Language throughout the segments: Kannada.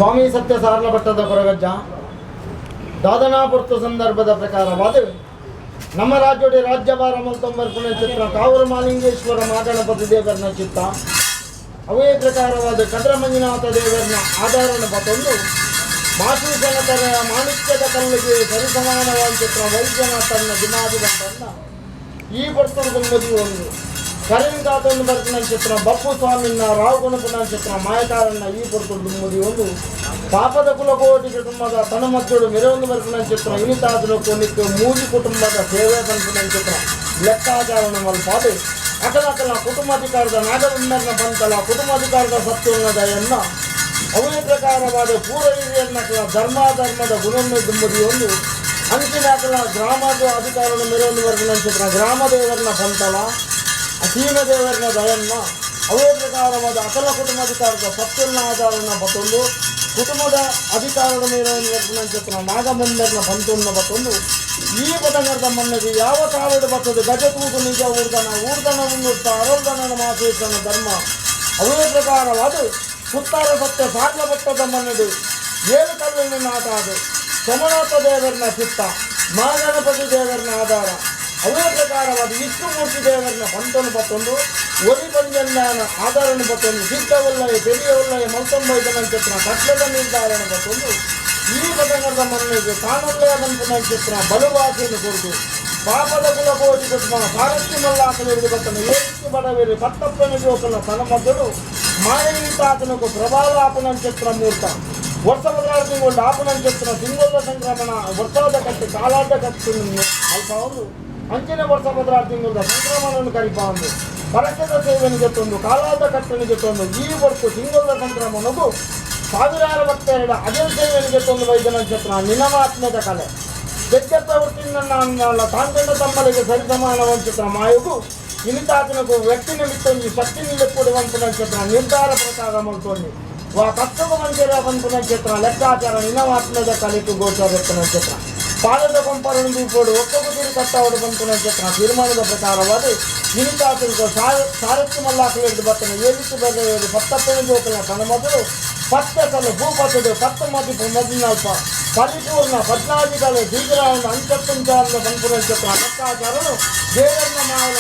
ಸ್ವಾಮಿ ಸತ್ಯ ಸಾರಲ ಭಟ್ಟದ ಕೊರಗಜ್ಜ ದಾದನಾಪುರ್ತು ಸಂದರ್ಭದ ಪ್ರಕಾರವಾದ ನಮ್ಮ ರಾಜ್ಯದ ರಾಜ್ಯಭಾರ ಮಲ್ತೊಂಬರ್ಪುಣ ಚಿತ್ರ ಕಾವೂರು ಮಾಲಿಂಗೇಶ್ವರ ಮಹಾಗಣಪತಿ ದೇವರನ ಚಿತ್ತ ಅವೇ ಪ್ರಕಾರವಾದ ಕದ್ರ ಮಂಜುನಾಥ ದೇವರನ ಆಧಾರನ ಪತೊಂದು ಮಾಸೂಸನತರ ಮಾಣಿಕ್ಯದ ಕಲ್ಲಿಗೆ ಸರಿಸಮಾನವಾದ ಚಿತ್ರ ವೈದ್ಯನಾಥನ ದಿನಾದಿ ಬಂದನ್ನ ಈ ಬರ್ತುರ್ದು ಮದುವೆ ಒಂದು ಕರಿಂಗಾತೊಂದು ಬರ್ತಿನ ಚಿತ್ರ ಬಪ್ಪು ಸ್ವಾಮಿನ ರಾವ್ ಗುಣಪುನ ಚಿತ್ರ ಮಾಯಕಾರನ್ನ ಈ ಬರ್ತುರ್ದು ಮದುವೆ ಒಂದು ಪಾಪದ ಕುಲಕೋಟಿ ಕುಟುಂಬದ ತನ ಮಕ್ಕಳು ಮೆರವೊಂದು ಬರ್ತಿನ ಚಿತ್ರ ಇನಿತಾದನ ಕೊನಿಕ್ಕೆ ಮೂಜಿ ಕುಟುಂಬದ ಸೇವೆ ಬಂತಿನ ಚಿತ್ರ ಲೆಕ್ಕಾಚಾರಣ ಮಲ್ಪಾದೆ ಅಕಲಕಲ ಕುಟುಂಬಾಧಿಕಾರದ ನಾಗವಿನ್ನರ್ನ ಬಂತಲ ಕುಟುಂಬಾಧಿಕಾರದ ಸತ್ಯೋನ್ನದಯನ್ನ ಅವೇ ಪ್ರಕಾರವಾದ ಪೂರ್ವ ಹಿರಿಯನ್ನಕಲ ಧರ್ಮದ ಗುಣವನ್ನು ಮದುವೆಯೊಂದು ಅಂಚಿನಾಕಲ ಗ್ರಾಮದ ಅಧಿಕಾರನ ಮೆರವೊಂದು ಬರ್ತಿನ ಚಿತ್ರ ಗ್ರಾಮ ದೇವರನ್ನ ಬಂತಲ ಅಸೀಮ ದೇವರನ ದಯನ್ನ ಅವೇ ಪ್ರಕಾರವಾದ ಅಕಲ ಕುಟುಂಬಾಧಿಕಾರದ ಸತ್ಯನ ಆಧಾರನ ಬತ್ತೊಂದು ಕುಟುಂಬದ ಅಧಿಕಾರದ ಮೇಲೆ ಚಿತ್ರ ನಾಗಮಂದಿರನ ಬಂತುನ್ನ ಬತ್ತೊಂದು ಈ ಪದನರದ ಮಣ್ಣಿಗೆ ಯಾವ ಕಾಲದ ಬರ್ತದೆ ಗಜ ತೂತು ನಿಜ ಊರ್ದನ ಮುನ್ನುತ್ತ ಅರಲ್ದನ ಮಾಸೇಶನ ಧರ್ಮ ಅವೇ ಪ್ರಕಾರವಾದ ಸುತ್ತಾರ ಸತ್ಯ ಸಾರ್ಲ ಭಟ್ಟದ ಮಣ್ಣದು ಏಳು ಕಲ್ಲಿನ ನಾಟ ಅದು ಸೋಮನಾಥ ದೇವರನ ಚಿತ್ತ ಮಹಾಗಣಪತಿ ದೇವರನ ಆಧಾರ ಅವೇ ಪ್ರಕಾರವಾದ ವಿಷ್ಣುಮೂರ್ತಿ ದೇವರನ ಪಂತನು ಬತ್ತೊಂದು ಒರಿ ಪಂಜನ್ಯನ ಆಧಾರನ ಬತ್ತೊಂದು ಸಿದ್ಧವಲ್ಲಯ ಪೆರಿಯವಲ್ಲಯ ಮಲ್ತೊಂಬೈದನ ಚಿತ್ರ ಕಟ್ಲದ ನಿರ್ಧಾರನ ಬತ್ತೊಂದು ಈ ಪದನದ ಮಣ್ಣಿಗೆ ಕಾಣೊಳ್ಳೆಯ ಬಂಪನ ಚಿತ್ರ ಬಲುವಾಸಿಯನ್ನು ಕುರಿತು ಪಾಪದ ಕುಲಕೋಟಿ ಕುಟುಂಬ ಸಾರಥಿ ಮಲ್ಲಾಕಲಿರುವುದು ಬತ್ತನು ಏರಿಸಿ ಬಡವೇರಿ ಪತ್ತಪ್ಪನ ಜೋಕನ ತನಮದ್ದಳು ಮಾಯನೀತಾತನಕು ಪ್ರಭಾವಾಪನ ಚಿತ್ರ ಮೂರ್ತ ವರ್ಷ ಬದಲಾವಣೆಗೊಂಡು ಆಪನ ಚಿತ್ರ ಸಿಂಗೋದ ಸಂಕ್ರಮಣ ವರ್ಷದ ಕಟ್ಟಿ ಕಾಲಾದ ಕಟ್ಟಿ ಅಲ್ಪ ಒಂದು ಅಂಚಿನ ವರ್ಷ ಬದಲಾವಣೆಗೊಂಡ ಸಂಕ್ರಮಣವನ್ನು ಕರಿಪ ಒಂದು ಪರಕದ ಸೇವೆನಿಗೆ ತಂದು ಕಾಲಾದ ಕಟ್ಟನಿಗೆ ತಂದು ಈ ವರ್ಷ ಸಿಂಗೋದ ಸಂಕ್ರಮಣವು ಸಾವಿರಾರು ಭಕ್ತರಿಡ ಅಜಯ ಸೇವೆನಿಗೆ ತಂದು ವೈದ್ಯ ನಕ್ಷತ್ರ ನಿನವಾತ್ಮದ ಕಲೆ ಬೆಚ್ಚ ಪ್ರವೃತ್ತಿನ ತಾಂತನ ತಮ್ಮಳಿಗೆ ಸರಿಸಮಾನವ ಚಿತ್ರ ಮಾಯುಗು ಇನಿತಾತನಕು ವ್ಯಕ್ತಿ ನಿಮಿತ್ತೊಂದು ಶಕ್ತಿ ನಿಲುಪುಡುವಂತ ನಕ್ಷತ್ರ ನಿರ್ಧಾರ ಪ್ರಕಾರ ಮಾಡ್ಕೊಂಡು ವಾ ಕಷ್ಟದ ಮಂದಿರ ಬಂತು ನಕ್ಷತ್ರ ಲೆಕ್ಕಾಚಾರ ನಿನವಾತ್ಮದ ಕಲಿತು ಗೋಚರ ನಕ್ಷತ್ರ ಪಾದದ ಕೊಂಪರನ್ನು ದೂಪೋಡು ಒಕ್ಕಗುದಿರಿ ಕಟ್ಟವಡು ಬಂತು ನಕ್ಷತ್ರ ತೀರ್ಮಾನದ ಪ್ರಕಾರವಾದ ಇನಿತಾತನಿಗೆ ಸಾರಥಿ ಮಲ್ಲಾಕಲಿದ್ದು ಬರ್ತನೆ ಏಳಿಸಿ ಬರೆಯುವುದು ಪತ್ತಪ್ಪನ ಜೋಕಲ ತನ್ನ ಮೊದಲು ಪತ್ತ ಕಲ್ಲು ಭೂಪತ್ತದು ಪತ್ತ ಮದಿಪು ಮದಿನಲ್ಪ ಪರಿಪೂರ್ಣ ಪದ್ನಾದಿಗಳು ದೀರ್ಘರಾಯನ ಅಂಚತ್ತಂಚಾರದ ಬಂತು ನಕ್ಷತ್ರ ಲೆಕ್ಕಾಚಾರನು ದೇವರನ್ನ ಮಾವಲ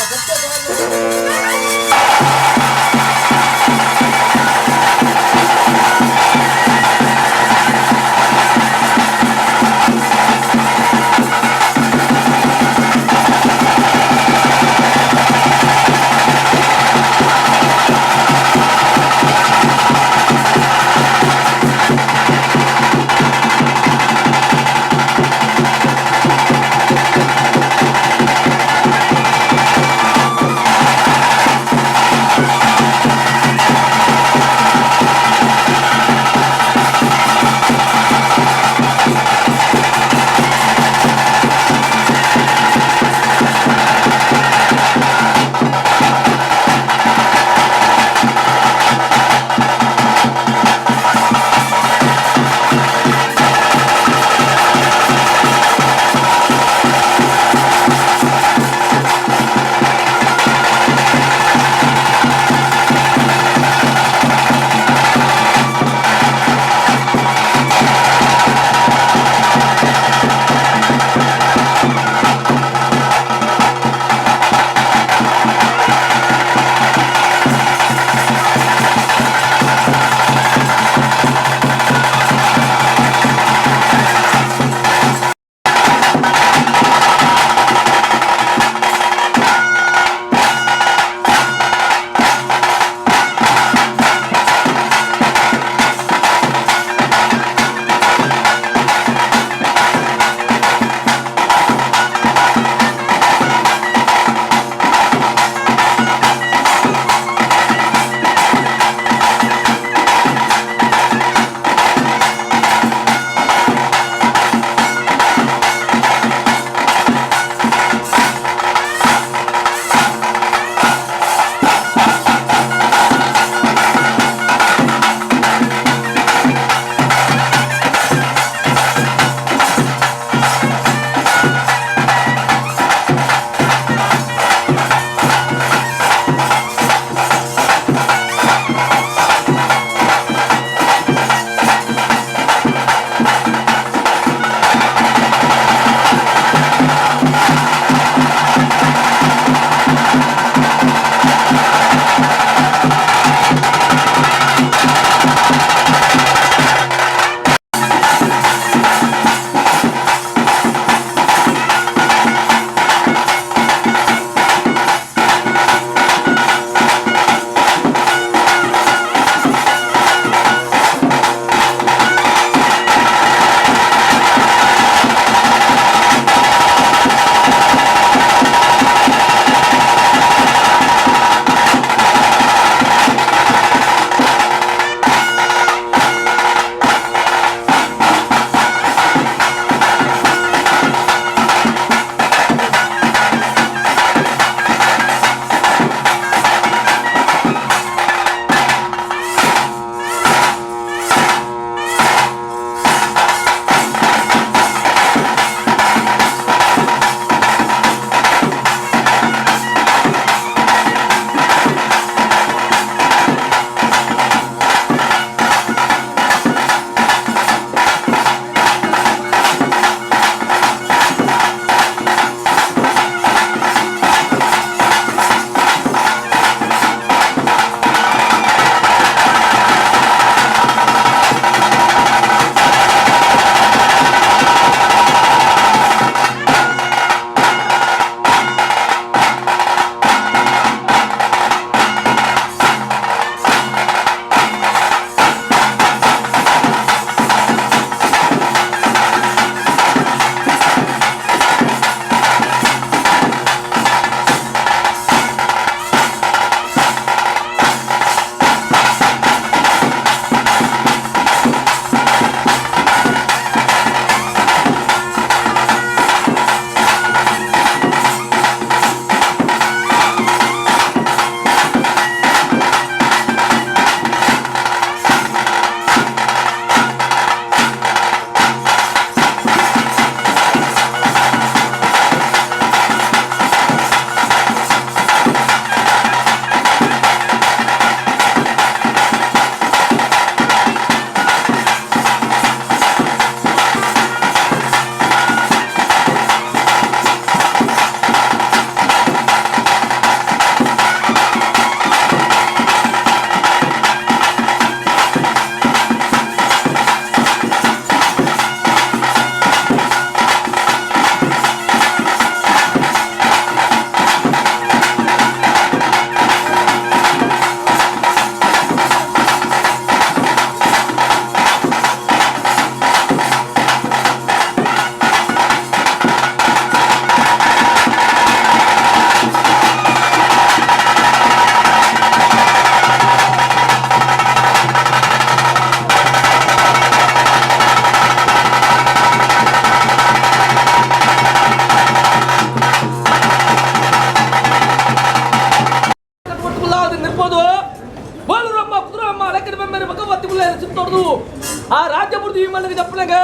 ಆ ರಾಜ್ಯ ಬುರ್ದು ಈ ಮನೆಗೆ ಜಪ್ಪನಾಗ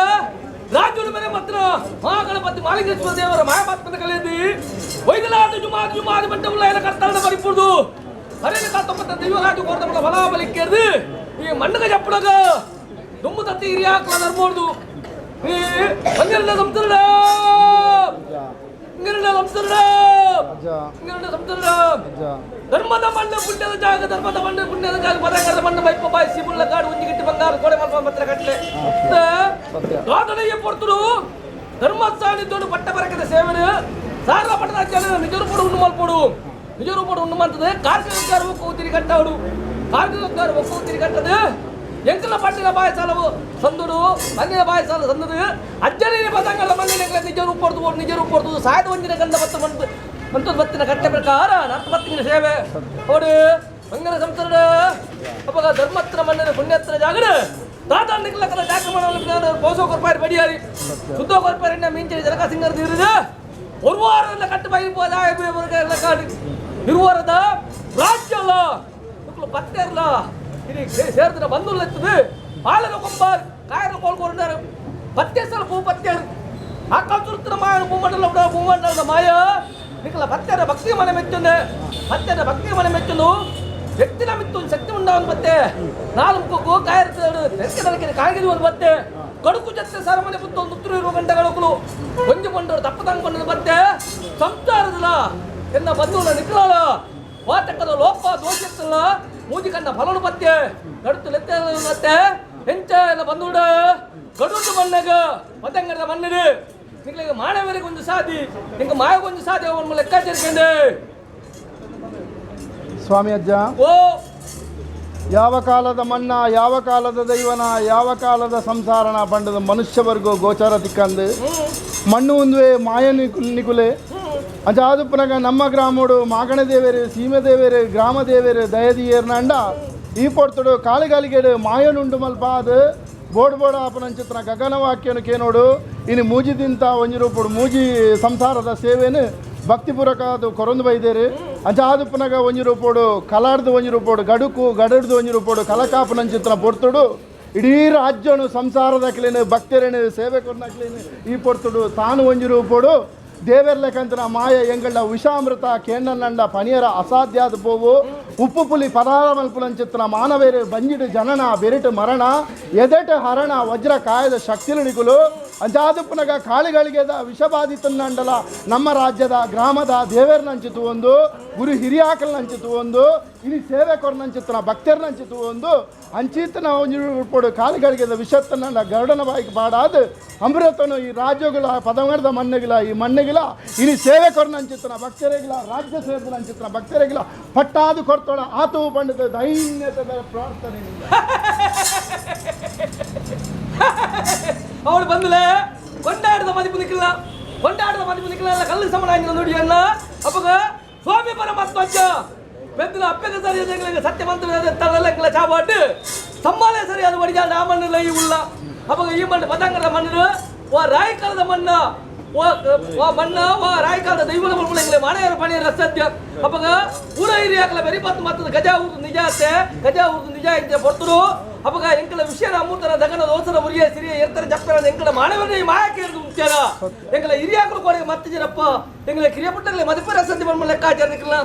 ರಾಜ್ಯದ ಮೇಲೆ ಮಾತ್ರ ಮಹಾಗಣಪತಿ ಮಾಲಿಂಗೇಶ್ವರ ದೇವರ ಮಾಯಮಾತ್ಮನ ಕಲೆಯಲ್ಲಿ ವೈದ್ಯನಾಥ ಜುಮಾದಿ ಮಂಟಪಗಳ ಎಲ್ಲ ಕರ್ತಾಳ ಬರಿಪುದು ಅರೇನ ಕಾತೊಂಬತ್ತ ದೈವರಾಜು ಕೋರ್ತಮಗಳ ಫಲಾಬಲಿಕ್ಕೇರ್ದು ಈ ಮಣ್ಣಗೆ ಜಪ್ಪನಾಗ ದುಮ್ಮು ತತ್ತಿ ಹಿರಿಯಾಕ್ಲ ನರ್ಬೋದು ಈ ಹಂಗಿರಲ್ಲ ಸಂತರಣ ಧರ್ಮದ ಮಣ್ಣು ಪುಣ್ಯದ ಜಾಗ ಪದಕದ ಮಣ್ಣು ಬೈಪ ಬಾಯಿಸಿ ಮುಳ್ಳ ಕಾಡು ಉಂಜಿಗಿಟ್ಟು ಬಂಗಾರ ಗೋಡೆ ಮಲ್ಪ ಮಾತ್ರ ಕಟ್ಲೆ ದಾದನೆಯ ಪೊರ್ತರು ಧರ್ಮಸ್ಥಾನಿ ದೊಡ್ಡ ಪಟ್ಟ ಬರಕದ ಸೇವನೆ ಸಾರ ಪಟ್ಟದ ಜನ ನಿಜರು ಪಡು ಉಣ್ಣು ಮಲ್ಪಡು ನಿಜರು ಪಡು ಉಣ್ಣು ಮಾಡ್ತದೆ ಕಾರ್ಮಿಕರ ಒಕ್ಕೂತಿರಿ ಕಟ್ಟವಡು ಕಾರ್ಮಿಕರ ಒಕ್ಕೂತಿರಿ ಕಟ್ಟದೆ ಎಂಕಲ ಪಟ್ಟಿನ ಬಾಯಿ ಸಾಲವು ಸಂದುಡು ಮಣ್ಣಿನ ಬಾಯಿ ಸಾಲ ಸಂದದು ಅಜ್ಜನಿನ ಪದಂಗಲ ಮಣ್ಣಿನ ನಿಜ ರೂಪ ಕೊಡ್ತು ಸಾಯದ ಒಂದಿನ ಗಂಧ ಬತ್ತ ಮಂತದ ಬತ್ತಿನ ಕಟ್ಟೆ ಪ್ರಕಾರ ನರ್ತ ಬತ್ತಿನ ಸೇವೆ ಅವಡು ಮಂಗನ ಸಂಸದ ಅವಾಗ ಧರ್ಮತ್ರ ಮಣ್ಣಿನ ಪುಣ್ಯತ್ರ ಜಾಗರ ತಾತ ನಿಕ್ಲಕ್ಕದ ಜಾಗ ಮಾಡಲು ಪೋಸೋ ಕೊರ್ಪಾರಿ ಬಡಿಯಾರಿ ಶುದ್ಧ ಕೊರ್ಪಾರಿನ ಮಿಂಚಿ ಜನಕ ಸಿಂಗರ್ ಇರುದು ಒಂದು ವಾರದಿಂದ ಕಟ್ಟು ಬಾಯಿ ಎಲ್ಲ ಕಾಡಿ ಇರುವಾರದ ರಾಜ್ಯ ಅಲ್ಲ ಮಕ್ಕಳು ಪತ್ತೆ ಇರಲ್ಲ ఇది చేరుతున్న బంధువులు ఎత్తుది వాళ్ళను కొంబారు కాయలు కోలుకుంటారు పత్తేసాలు పువ్వు పత్తారు అక్కడ చూస్తున్న మాయ భూమండల మాయ నీకు పత్తార భక్తి మనం ఎత్తుంది పత్తార భక్తి మనం ఎత్తును వ్యక్తి నమ్మిత్తు శక్తి ఉండవని బತ್ತೆ ನಾಲ್ಕು ಕಾಯಿರ್ತಾడు ತೆಕ್ಕದಕ್ಕೆ ಕಾಯಿಗೆ ಒಂದು ಬತ್ತೆ ಕಡುಕು ಜತ್ತೆ ಸರಮನೆ ಪುತ್ತ ಒಂದು 20 ಗಂಟೆಗಳು ಕೊಂಜು ಕೊಂಡವರು ತಪ್ಪದಂಗ ಕೊಂಡದು ಬತ್ತೆ ಸಂಸಾರದಲ್ಲ ಎನ್ನ ಬಂಧುవుల ನಿಕ್ಕಲಾಳ ವಾತಕದ ಲೋಪ ದೋಷಿತ್ತಲ್ಲ ಮೂಜಿ ಕಣ್ಣ ಫಲನು ಬತ್ತೆ ಕಡುತ್ತು ಲೆತ್ತೆ ಹೆಂಚ ಎಲ್ಲ ಬಂದುಡ ಕಡುತ್ತು ಮಣ್ಣಗ ಪತಂಗದ ಮಣ್ಣಿಗೆ ನಿಂಗೆ ಮಾನವರಿಗೆ ಒಂದು ಸಾಧಿ ನಿಂಗೆ ಮಾಯಗೊಂದು ಸಾಧಿ ಅವನ ಲೆಕ್ಕಾಚಾರಿಕೊಂಡೆ ಸ್ವಾಮಿ ಅಜ್ಜ ಓ ಯಾವ ಕಾಲದ ಮಣ್ಣ ಯಾವ ಕಾಲದ ದೈವನ ಯಾವ ಕಾಲದ ಸಂಸಾರನ ಪಂಡದ ಮನುಷ್ಯವರ್ಗೋ ಗೋಚಾರ ತಿಕ್ಕಂದು ಮಣ್ಣು ಒಂದುವೆ ಮಾಯ ನಿಕುಲೆ ಅಂಚ ಆದುಪ್ಪನಾಗ ನಮ್ಮ ಗ್ರಾಮೋಡು ಮಾಗಣ ದೇವೇರು ಸೀಮೆ ದೇವೇರು ಗ್ರಾಮ ದೇವೇರು ದಯದಿಯರ್ನಂಡ ಈ ಪೊಡ್ತಡು ಕಾಳಿಗಾಲಿಗೇಡು ಮಾಯನುಂಡು ಮಲ್ಪ ಅದು ಬೋಡ್ ಬೋಡ ಆಪನಂಚಿತ್ರ ಗಗನವಾಕ್ಯನು ಕೇನೋಡು ಇನ್ನು ಮೂಜಿದಿಂತ ಒಂಜಿ ರೂಪಡು ಮೂಜಿ ಸಂಸಾರದ ಸೇವೆನು ಭಕ್ತಿಪೂರ್ವಕ ಅದು ಕೊರೊಂದು ಬೈದೇರು ಅಂಚ ಆದುಪ್ಪನಾಗ ಒಂಜಿ ರೂಪೋಡು ಕಲಾಡ್ದು ಒಂಜಿ ರೂಪೋಡು ಗಡುಕು ಗಡಡ್ದು ಒಂಜಿ ರೂಪೋಡು ಕಲಕಾಪನಂಚಿತ್ರ ಪೊರ್ತುಡು ಇಡೀ ರಾಜ್ಯನು ಸಂಸಾರದ ಕ್ಲೀನು ಭಕ್ತರೇನು ಸೇವೆ ಕೊರ್ನಕ್ಲೇನು ಈ ಪೊರ್ತುಡು ತಾನು ಒಂಜಿ ರೂಪೋಡು ದೇವೆರ್ಲೆಕಂತನ ಮಾಯ ಎಂಗಳ ವಿಷಾಮೃತ ಕೇಣ್ಣನಂಡ ಪನಿಯರ ಅಸಾಧ್ಯಾದ ಪೋವು ಉಪ್ಪು ಪುಲಿ ಪದಾರ ಮಲ್ಪುಲಂಚಿತ್ರ ಮಾನವೇರು ಬಂಜಿಡು ಜನನ ಬೆರಿಟು ಮರಣ ಎದೆಟು ಹರಣ ವಜ್ರ ಕಾಯದ ಶಕ್ತಿಲಿಡಿಗುಲು ಅಂಜಾದುಪ್ಪನಗ ಕಾಳಿಗಳಿಗೆದ ವಿಷಬಾಧಿತನಂಡಲ ನಮ್ಮ ರಾಜ್ಯದ ಗ್ರಾಮದ ದೇವೇರ್ನಂಚಿತು ಒಂದು ಗುರು ಹಿರಿಯಾಕಲ್ನಂಚಿತು ಒಂದು ಇನಿ ಸೇವೆ ಕೊರ್ನಂಚಿತ್ರ ಭಕ್ತರ್ನಂಚಿತು ಒಂದು ಅಂಚಿತನ ಒಂಜಿ ಕಾಳಿಗಳಿಗೆದ ವಿಷತ್ತನಂಡ ಗರುಡನ ಬಾಯಿಗೆ ಬಾಡಾದು ಅಮೃತನು ಈ ರಾಜ್ಯಗಳ ಪದಮರದ ಮಣ್ಣಗಿಲ ಈ ಮಣ್ಣಗಿಲ ಇನಿ ಸೇವೆ ಕೊರ್ನಂಚಿತ್ರ ಭಕ್ತರಿಗಿಲ ರಾಜ್ಯ ಸೇರಿದಂಚಿತ್ರ ಭಕ್ತರಿಗಿಲ ಪಟ್ಟಾದು ಕೊಡ್ತೋಳ ಆತು ಪಂಡಿತ ದೈನ್ಯತದ ಪ್ರಾರ್ಥನೆ ಅವಳು ಬಂದಲೆ ಕೊಂಡಾಡದ ಮದಿಪು ನಿಕ್ಕಿಲ್ಲ ಎಲ್ಲ ಕಲ್ಲು ಸಮನಾಗಿ ನೋಡಿ ಅಣ್ಣ ಅಪ್ಪಗ ಸ್ವಾಮಿ ಪರಮಾತ್ಮ ಅಜ್ಜ ಬೆಂದಿನ ಅಪ್ಪಗೆ ಸರಿ ಸತ್ಯ ಮಂತ್ರ ತರಲೆಲ್ಲ ಚಾಪಾಟ್ಟು ಸಂಬಾಳೆ ಸರಿ ಅದು ಬಡಿಜ ಆ ಮಣ್ಣು ಈ ಉಳ್ಳ ಅಪ್ಪಗ ಈ ಮಣ್ಣು ಪತಂಗದ ಮಣ್ಣು ಓ ರಾಯಕಾಲದ ಮಣ್ಣ ಓ ಮಣ್ಣ ಓ ರಾಯಕಾಲದ ದೈವದ ಮಣ್ಣು ಮನೆಯರ ಪಣಿಯರ ಸತ್ಯ ಅಪ್ಪಗ ಊರ ಹಿರಿಯಾಕಲ ಬೆರಿ ಮತ್ತು ಗಜ ಊರು ನಿಜ ಅತ್ತೆ ಗಜ ಊರು ನಿಜ ಇದ್ದೆ ಬರ್ತರು ಅಪ್ಪಗ ಎಂಕಲ ವಿಷಯ ಅಮೂತರ ದಗನ ದೋಸರ ಮುರಿಯ ಸಿರಿಯ ಎತ್ತರ ಜಪ್ಪರ ಎಂಕಲ ಮಾನವನೇ ಮಾಯಕ್ಕೆ ಮುಖ್ಯನ ಎಂಕಲ ಹಿರಿಯಾಕಲು ಕೋಡೆಗೆ ಮತ್ತಿದ್ದೀರಪ್ಪ ಎಂಕಲ ಕಿರಿಯಪಟ್ಟಲ್ಲಿ ಮದಿಪರ ಸತ್ಯ ಬಂದ ಲೆಕ್ಕಾಚಾರ ನಿಕ್ಕಲ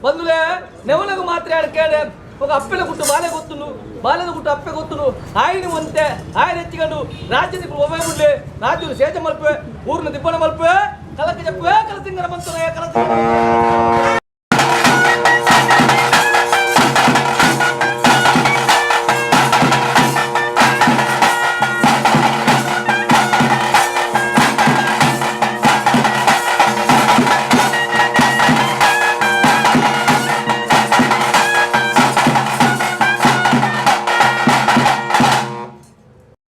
ಬಂದುಲೆ ನೆವಲಗು ಮಾತ್ರ ಕೇಳೆ ఒక అప్పెల గుట్టు బాలే గొత్తును బాలేద గుట్టు అప్పె గొత్తును ఆయన వంతే ఆయన ఎత్తిగండు రాజ్యం ఇప్పుడు ఒవే ఉండే రాజ్యులు సేచ మల్పే ఊరిని దిబ్బన మల్పే కలకి చెప్పే కలసింగర మంతులే కలసి